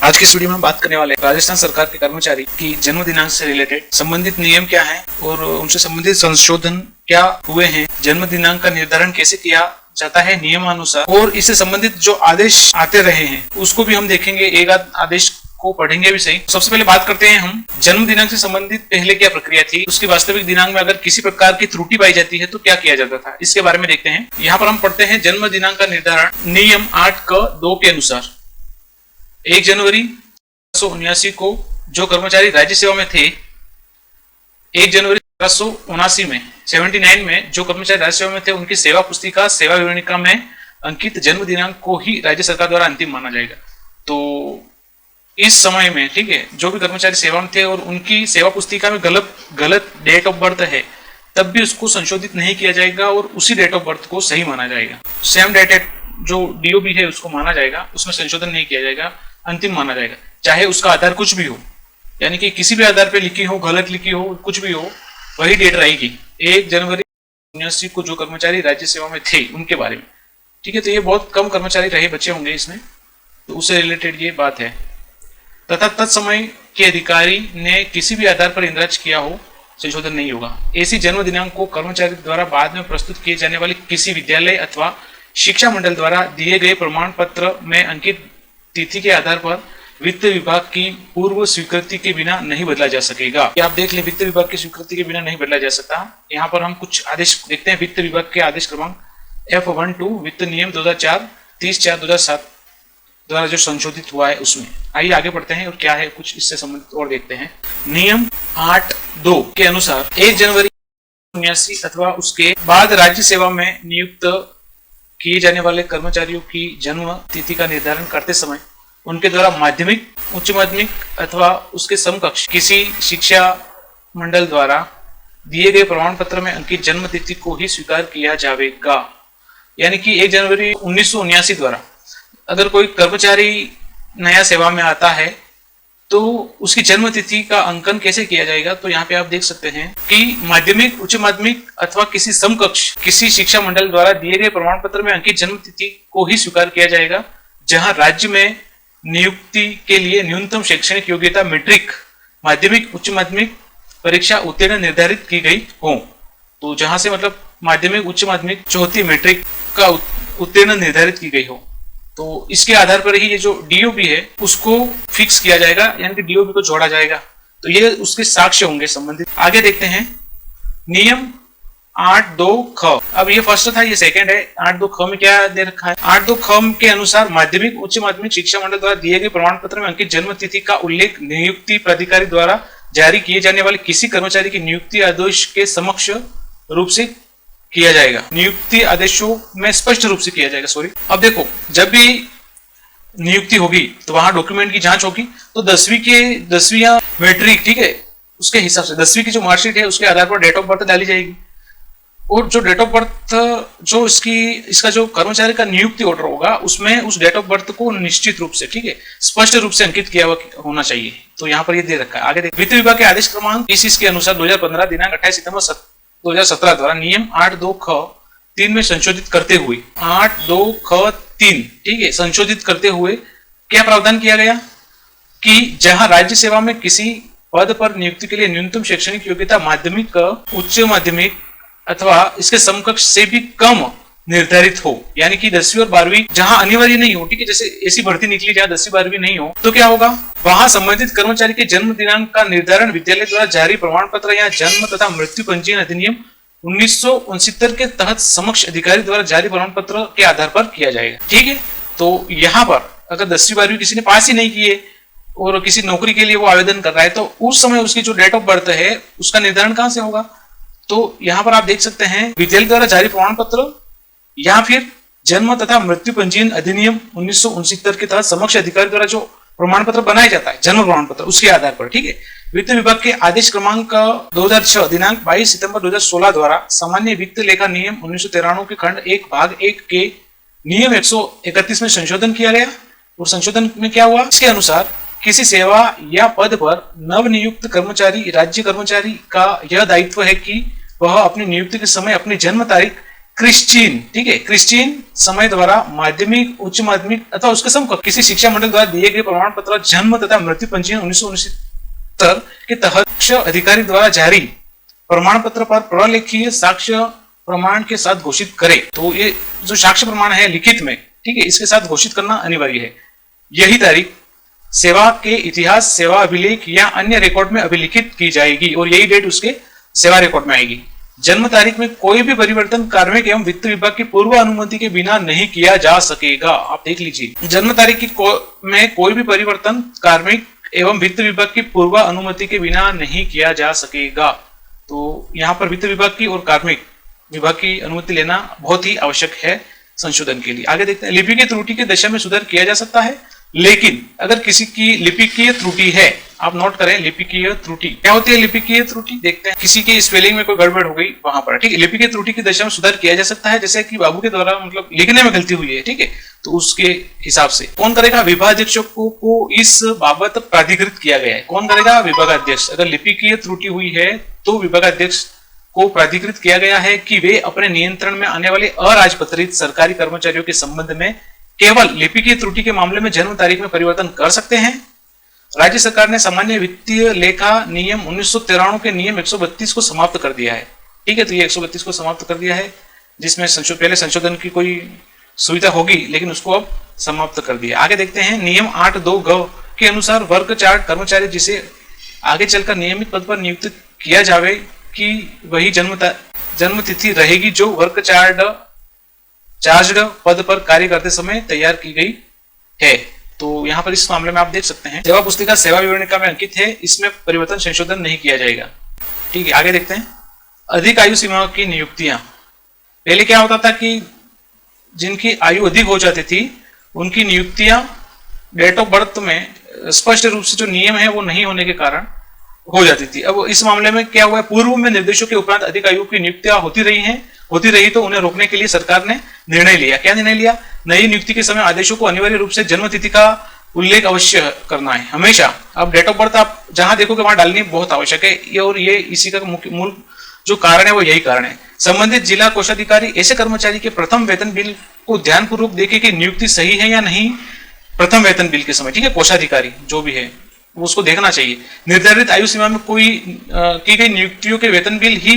आज की इस वीडियो में हम बात करने वाले हैं राजस्थान सरकार के कर्मचारी की जन्म दिनांक से रिलेटेड संबंधित नियम क्या हैं और उनसे संबंधित संशोधन क्या हुए हैं, जन्म दिनांक का निर्धारण कैसे किया जाता है नियमानुसार, और इससे संबंधित जो आदेश आते रहे हैं उसको भी हम देखेंगे, एक आदेश को पढ़ेंगे भी सही। सबसे पहले बात करते हैं हम जन्म दिनांक से संबंधित पहले क्या प्रक्रिया थी, उसकी वास्तविक दिनांक में अगर किसी प्रकार की त्रुटि पाई जाती है तो क्या किया जाता था, इसके बारे में देखते हैं। यहाँ पर हम पढ़ते हैं जन्म दिनांक का निर्धारण नियम 8(क)(2) के अनुसार 1 जनवरी 1979 को जो कर्मचारी राज्य सेवा में थे, 1 जनवरी 1979 में 79 में जो कर्मचारी राज्य सेवा में थे, उनकी सेवा पुस्तिका सेवा विवरणिका में अंकित जन्म दिनांक को ही राज्य सरकार द्वारा अंतिम माना जाएगा। तो इस समय में, ठीक है, जो भी कर्मचारी सेवा में थे और उनकी सेवा पुस्तिका में गलत डेट ऑफ बर्थ है, तब भी उसको संशोधित नहीं किया जाएगा और उसी डेट ऑफ बर्थ को सही माना जाएगा। सेम डेटेड जो डीओबी है उसको माना जाएगा, उसमें संशोधन नहीं किया जाएगा, अंतिम माना जाएगा, चाहे उसका आधार कुछ भी हो, यानी कि किसी भी आधार पे लिखी हो, गलत लिखी हो, कुछ भी हो, वही डेट रहेगी 1 जनवरी 1979 को जो कर्मचारी राज्य सेवा में थे उनके बारे में। ठीक है, तो ये बहुत कम कर्मचारी रहे बच्चे होंगे इसमें, तो उससे रिलेटेड ये बात है। तथा तत्समय के अधिकारी ने किसी भी आधार पर इंद्राज किया हो, संशोधन नहीं होगा। ऐसी जन्म दिनांक को कर्मचारी द्वारा बाद में प्रस्तुत किए जाने वाले किसी विद्यालय अथवा शिक्षा मंडल द्वारा दिए गए प्रमाण पत्र में अंकित तिथि के आधार पर वित्त विभाग की पूर्व स्वीकृति के बिना नहीं बदला जा सकेगा। आप देख लें, वित्त विभाग की स्वीकृति के बिना नहीं बदला जा सकता। यहाँ पर हम कुछ आदेश देखते हैं। वित्त विभाग के आदेश क्रमांक F12 वित्त नियम 2004 30/4/2007 द्वारा जो संशोधित हुआ है उसमें। आइए आगे बढ़ते हैं और क्या है कुछ इससे संबंधित और देखते हैं। नियम 8(2) के अनुसार 1 जनवरी 1979 अथवा उसके बाद राज्य सेवा में नियुक्त किए जाने वाले कर्मचारियों की जन्म तिथि का निर्धारण करते समय उनके द्वारा माध्यमिक, उच्च माध्यमिक अथवा उसके समकक्ष किसी शिक्षा मंडल द्वारा दिए गए प्रमाण पत्र में अंकित जन्म तिथि को ही स्वीकार किया जाएगा। यानी कि 1 जनवरी 1979 द्वारा अगर कोई कर्मचारी नया सेवा में आता है तो उसकी जन्म तिथि का अंकन कैसे किया जाएगा, तो यहाँ पे आप देख सकते हैं कि माध्यमिक, उच्च माध्यमिक अथवा किसी समकक्ष किसी शिक्षा मंडल द्वारा दिए गए प्रमाण पत्र में अंकित जन्म तिथि को ही स्वीकार किया जाएगा जहां राज्य में नियुक्ति के लिए न्यूनतम शैक्षणिक योग्यता मैट्रिक, माध्यमिक, उच्च माध्यमिक परीक्षा उत्तीर्ण निर्धारित की गई हो। तो जहां से मतलब माध्यमिक, उच्च माध्यमिक, चौथी मैट्रिक का उत्तीर्ण निर्धारित की गई हो, तो इसके आधार पर ही ये जो डीओबी है उसको फिक्स किया जाएगा, यानी कि डीओबी को जोड़ा जाएगा। तो ये उसके साक्ष्य होंगे संबंधित। आगे देखते हैं नियम 8(2)(ख)। अब ये फर्स्ट था, ये सेकंड है। 8(2)(ख) में क्या दे रखा है? 8(2)(ख) के अनुसार माध्यमिक, उच्च माध्यमिक शिक्षा मंडल द्वारा दिए गए प्रमाण पत्र में अंकित जन्म तिथि का उल्लेख नियुक्ति प्राधिकारी द्वारा जारी किए जाने वाले किसी कर्मचारी की नियुक्ति आदेश के समक्ष रूप से किया जाएगा। नियुक्ति आदेशों में स्पष्ट रूप से किया जाएगा। सॉरी, अब देखो, जब भी नियुक्ति होगी तो वहां डॉक्यूमेंट की जांच होगी, तो 10वीं या मैट्रिक, ठीक है, उसके हिसाब से 10वीं की जो मार्कशीट है उसके आधार पर डेट ऑफ बर्थ डाली जाएगी, और जो डेट ऑफ बर्थ जो इसका जो कर्मचारी का नियुक्ति ऑर्डर होगा उसमें उस डेट ऑफ बर्थ को निश्चित रूप से, ठीक है, स्पष्ट रूप से अंकित किया हुआ होना चाहिए। तो यहाँ पर ये दे रखा है। आगे देख, वित्त विभाग के आदेश क्रमांक 30 के अनुसार 2015 दिनांक 28 सितंबर 2017 द्वारा नियम 8(2)(ख)(3) में संशोधित करते हुए 8(2)(ख)(3), ठीक है, संशोधित करते हुए क्या प्रावधान किया गया कि जहां राज्य सेवा में किसी पद पर नियुक्ति के लिए न्यूनतम शैक्षणिक योग्यता माध्यमिक, उच्च माध्यमिक अथवा इसके समकक्ष से भी कम निर्धारित हो, यानी कि 10वीं और 12वीं जहां अनिवार्य नहीं हो, ठीक है, जैसे ऐसी भर्ती निकली जहां 10वीं 12वीं नहीं हो, तो क्या होगा, वहां संबंधित कर्मचारी के जन्म दिनांक का निर्धारण विद्यालय द्वारा जारी प्रमाण पत्र या जन्म तथा मृत्यु पंजीयन अधिनियम 1969 के तहत समक्ष अधिकारी द्वारा जारी प्रमाण पत्र के आधार पर किया जाएगा। ठीक है, तो यहाँ पर अगर 10वीं 12वीं किसी ने पास ही नहीं किए और किसी नौकरी के लिए वो आवेदन कर रहा है, तो उस समय उसकी जो डेट ऑफ बर्थ है उसका निर्धारण कहां से होगा? तो यहाँ पर आप देख सकते हैं विद्यालय द्वारा जारी प्रमाण पत्र या फिर जन्म तथा मृत्यु पंजीयन अधिनियम 1969 के तहत समक्ष अधिकारी द्वारा जो प्रमाण पत्र बनाया जाता है, जन्म प्रमाण पत्र, उसके आधार पर। ठीक है, वित्त विभाग के आदेश क्रमांक 2006 दिनांक 22 सितंबर 2016 द्वारा सामान्य वित्त लेखा नियम 1993 के खंड 1 भाग 1 के नियम 131 में संशोधन किया गया। और संशोधन में क्या हुआ? इसके अनुसार किसी सेवा या पद पर नवनियुक्त कर्मचारी, राज्य कर्मचारी का यह दायित्व है कि वह अपनी नियुक्ति के समय अपनी जन्म तारीख क्रिश्चियन, ठीक है, क्रिश्चियन समय द्वारा माध्यमिक, उच्च माध्यमिक अथवा उसके समकक्ष किसी शिक्षा मंडल द्वारा दिए गए प्रमाण पत्र, जन्म तथा मृत्यु पंजीयन 1969 के तहत अधिकारी द्वारा जारी प्रमाण पत्र पर प्रलेखीय साक्ष्य प्रमाण के साथ घोषित करे। तो ये जो साक्ष्य प्रमाण है लिखित में, ठीक है, इसके साथ घोषित करना अनिवार्य है। यही तारीख सेवा के इतिहास, सेवा अभिलेख या अन्य रिकॉर्ड में अभिलिखित की जाएगी और यही डेट उसके सेवा रिकॉर्ड में आएगी। जन्म तारीख में कोई भी परिवर्तन कार्मिक एवं वित्त विभाग की पूर्व अनुमति के बिना नहीं किया जा सकेगा। आप देख लीजिए, जन्म तारीख की में कोई भी परिवर्तन कार्मिक एवं वित्त विभाग की पूर्व अनुमति के बिना नहीं किया जा सकेगा। तो यहाँ पर वित्त विभाग की और कार्मिक विभाग की अनुमति लेना बहुत ही आवश्यक है संशोधन के लिए। आगे देखते हैं, लिपि की त्रुटि की दशा में सुधार किया जा सकता है, लेकिन अगर किसी की लिपिकीय त्रुटि है, आप नोट करें लिपिकीय त्रुटि क्या होती है। लिपिकीय त्रुटि देखते हैं, किसी के स्पेलिंग में कोई गड़बड़ हो गई वहां पर, ठीक है, लिपिकीय त्रुटि की दशा में सुधार किया जा सकता है, जैसे कि बाबू के द्वारा मतलब लिखने में गलती हुई है, ठीक है, तो उसके हिसाब से कौन करेगा, विभागाध्यक्षों को इस बाबत प्राधिकृत किया गया है। कौन करेगा, विभागाध्यक्ष। अगर लिपिकीय त्रुटि हुई है तो विभागाध्यक्ष को प्राधिकृत किया गया है कि वे अपने नियंत्रण में आने वाले अराजपत्रित सरकारी कर्मचारियों के संबंध में केवल लिपि की त्रुटि के मामले में जन्म तारीख में परिवर्तन कर सकते हैं। राज्य सरकार ने सामान्य वित्तीय लेखा नियम 1993 के नियम 132 को समाप्त कर दिया है, ठीक है, तो ये 132 को समाप्त कर दिया है, जिसमें पहले संशोधन की कोई सुविधा होगी लेकिन उसको अब समाप्त कर दिया। आगे देखते हैं, नियम 8(2) ग के अनुसार वर्ग चार्ट कर्मचारी जिसे आगे चलकर नियमित पद पर नियुक्त किया जावे कि वही जन्म तिथि रहेगी जो वर्ग चार्ज पद पर कार्य करते समय तैयार की गई है। तो यहाँ पर इस मामले में आप देख सकते हैं, सेवा पुस्तिका सेवा विवरणिका में अंकित है, इसमें परिवर्तन संशोधन नहीं किया जाएगा, ठीक है। आगे देखते हैं, अधिक आयु सीमा की नियुक्तियां। पहले क्या होता था कि जिनकी आयु अधिक हो जाती थी उनकी नियुक्तियां डेट ऑफ बर्थ में स्पष्ट रूप से जो नियम है वो नहीं होने के कारण हो जाती थी। अब इस मामले में क्या हुआ है, पूर्व में निर्देशों के उपरांत अधिक आयु की नियुक्तियां होती रही तो उन्हें रोकने के लिए सरकार ने निर्णय लिया। क्या निर्णय लिया, नई नियुक्ति के समय आदेशों को अनिवार्य रूप से जन्म तिथि का उल्लेख अवश्य करना है हमेशा। अब डेट ऑफ बर्थ आप जहां देखोगे वहां डालनी बहुत आवश्यक है, और ये इसी का मूल जो कारण है वो यही कारण है। संबंधित जिला कोषाधिकारी ऐसे कर्मचारी के प्रथम वेतन बिल को ध्यानपूर्वक देखे कि नियुक्ति सही है या नहीं, प्रथम वेतन बिल के समय, ठीक है, कोषाधिकारी जो भी है वो उसको देखना चाहिए। निर्धारित आयु सीमा में कोई की गई नियुक्तियों के वेतन बिल ही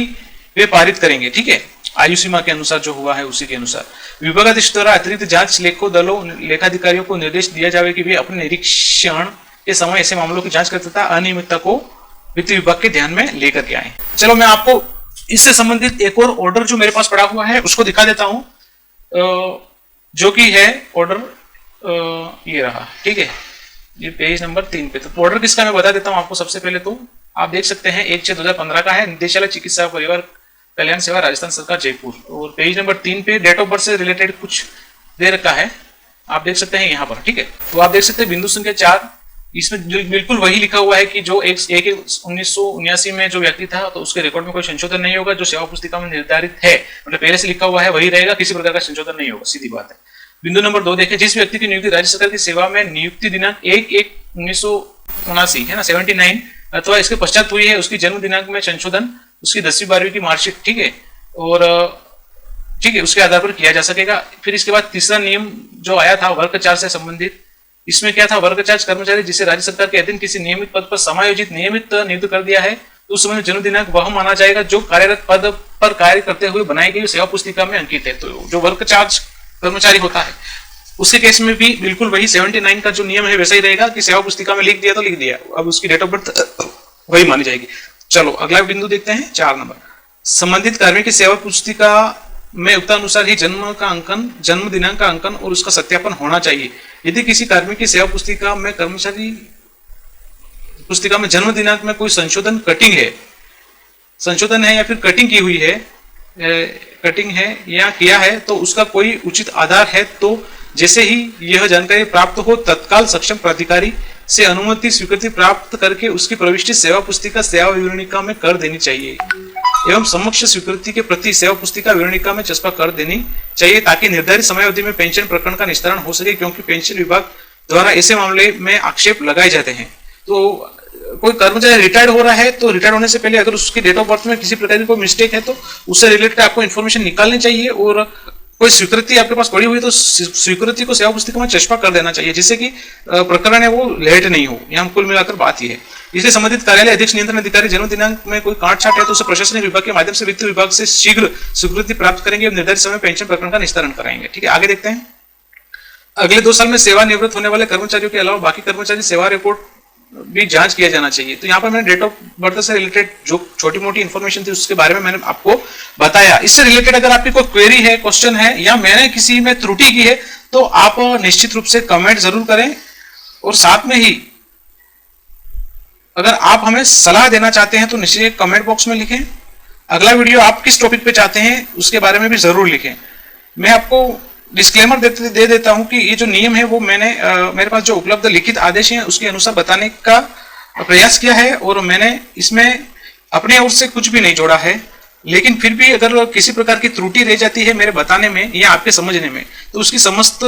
वे पारित करेंगे, ठीक है, आयु सीमा के अनुसार जो हुआ है उसी के अनुसार। विभागाधीश द्वारा अतिरिक्त जांच लेखाधिकारियों को निर्देश दिया जाए कि वे अपने निरीक्षण के समय ऐसे मामलों की जांच करते तथा अनियमितता को वित्त विभाग के ध्यान में लेकर के आए। चलो मैं आपको इससे संबंधित एक और ऑर्डर जो मेरे पास पड़ा हुआ है उसको दिखा देता हूं, जो कि है ऑर्डर ये रहा, ठीक है, ये पेज नंबर 3 पे। तो ऑर्डर किसका मैं बता देता हूं आपको। सबसे पहले तो आप देख सकते हैं 1/6/2015 का है, निदेशालय चिकित्सा परिवार कल्याण सेवा राजस्थान सरकार जयपुर, और पेज नंबर 3 पे डेट ऑफ बर्थ से रिलेटेड कुछ दे रखा है, आप देख सकते हैं यहाँ पर, ठीक है। तो आप देख सकते हैं बिंदु संख्या 4, इसमें बिल्कुल वही लिखा हुआ है कि जो 1979 में जो व्यक्ति था तो उसके रिकॉर्ड में कोई संशोधन नहीं होगा, जो सेवा पुस्तिका में निर्धारित है मतलब पहले से लिखा हुआ है वही रहेगा, किसी प्रकार का संशोधन नहीं होगा, सीधी बात है। बिंदु नंबर 2 देखें, जिस व्यक्ति की नियुक्ति राज्य सरकार की सेवा में नियुक्ति दिनांक 1/1/1979 है ना 79 अथवा इसके पश्चात हुई है, उसकी जन्म दिनांक में संशोधन उसकी 10वीं 12वीं की मार्कशीट, ठीक है, और ठीक है उसके आधार पर किया जा सकेगा। फिर इसके बाद तीसरा नियम जो आया था वर्ग चार्ज से संबंधित, इसमें क्या था, वर्ग चार्ज कर्मचारी जिसे राज्य सरकार के अधीन किसी नियमित पद पर समायोजित नियमित नियुक्त कर दिया है तो उस समय जन्म दिनांक वह माना जाएगा जो कार्यरत पद पर कार्य करते हुए बनाई गई सेवा पुस्तिका में अंकित है। तो जो वर्ग चार्ज कर्मचारी होता है उसके केस में भी बिल्कुल वही 79 का जो नियम है वैसा ही रहेगा कि सेवा पुस्तिका में लिख दिया तो लिख दिया, अब उसकी डेट ऑफ बर्थ वही मानी जाएगी। चलो अगला बिंदु देखते हैं 4 नंबर, संबंधित कार्मिक की सेवा पुस्तिका में उक्तानुसार ही जन्म का अंकन, जन्म दिनांक का अंकन और उसका सत्यापन होना चाहिए। यदि किसी कार्मिक की सेवा पुस्तिका में कर्मचारी पुस्तिका में जन्म दिनांक में कोई संशोधन है या फिर कटिंग की हुई है, कटिंग है या किया है तो उसका कोई उचित आधार है तो जैसे ही यह जानकारी प्राप्त हो तत्काल सक्षम प्राधिकारी से अनुमति स्वीकृति प्राप्त करके उसकी प्रविष्टि सेवा पुस्तिका सेवा विवरणिका में कर देनी चाहिए एवं समक्ष स्वीकृति के प्रति सेवा पुस्तिका विवरणिका में चस्पा कर देनी चाहिए ताकि निर्धारित समयावधि में पेंशन प्रकरण का निस्तारण हो सके, क्योंकि पेंशन विभाग द्वारा ऐसे मामले में आक्षेप लगाए जाते हैं। तो कोई कर्मचारी रिटायर्ड हो रहा है तो रिटायर्ड होने से पहले अगर उसकी डेट ऑफ बर्थ में किसी प्रकार की कोई मिस्टेक है तो उससे रिलेटेड आपको इन्फॉर्मेशन निकालनी चाहिए, और कोई स्वीकृति आपके पास पड़ी हुई तो स्वीकृति को सेवा पुस्तिका में चस्पा कर देना चाहिए, जिससे कि प्रकरण है वो लेट नहीं हो। यहाँ कुल मिलाकर बात ही है। इसलिए संबंधित कार्यालय अध्यक्ष नियंत्रण अधिकारी जन्म दिनांक में कोई काटछाट है तो उसे प्रशासनिक विभाग के माध्यम से वित्त विभाग से शीघ्र स्वीकृति प्राप्त करेंगे और निर्धारित समय पेंशन प्रकरण का निस्तारण कराएंगे। ठीक है, आगे देखते हैं। अगले 2 साल में सेवानिवृत्त होने वाले कर्मचारियों के अलावा बाकी कर्मचारी सेवा रिपोर्ट भी जांच किया जाना चाहिए। तो यहाँ पर मैंने डेट ऑफ बर्थ से रिलेटेड जो छोटी मोटी इन्फॉर्मेशन थी उसके बारे में मैंने आपको बताया। इससे रिलेटेड अगर आपकी कोई क्वेरी है, क्वेश्चन है, या मैंने किसी में त्रुटि की है तो आप निश्चित रूप से कमेंट जरूर करें, और साथ में ही अगर आप हमें सलाह देना चाहते हैं तो निश्चित कमेंट बॉक्स में लिखें। अगला वीडियो आप किस टॉपिक पे चाहते हैं उसके बारे में भी जरूर लिखें। मैं आपको डिस्क्लेमर दे देता हूं कि ये जो नियम है वो मैंने मेरे पास जो उपलब्ध लिखित आदेश हैं उसके अनुसार बताने का प्रयास किया है, और मैंने इसमें अपने ओर से कुछ भी नहीं जोड़ा है। लेकिन फिर भी अगर किसी प्रकार की त्रुटि रह जाती है मेरे बताने में या आपके समझने में, तो उसकी समस्त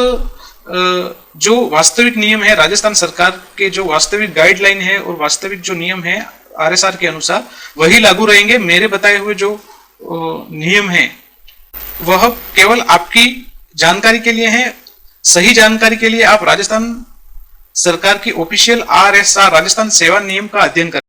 जो वास्तविक नियम है, राजस्थान सरकार के जो वास्तविक गाइडलाइन है और वास्तविक जो नियम है RSR के अनुसार, वही लागू रहेंगे। मेरे बताए हुए जो नियम है वह केवल आपकी जानकारी के लिए है। सही जानकारी के लिए आप राजस्थान सरकार की ऑफिशियल RSR राजस्थान सेवा नियम का अध्ययन करें।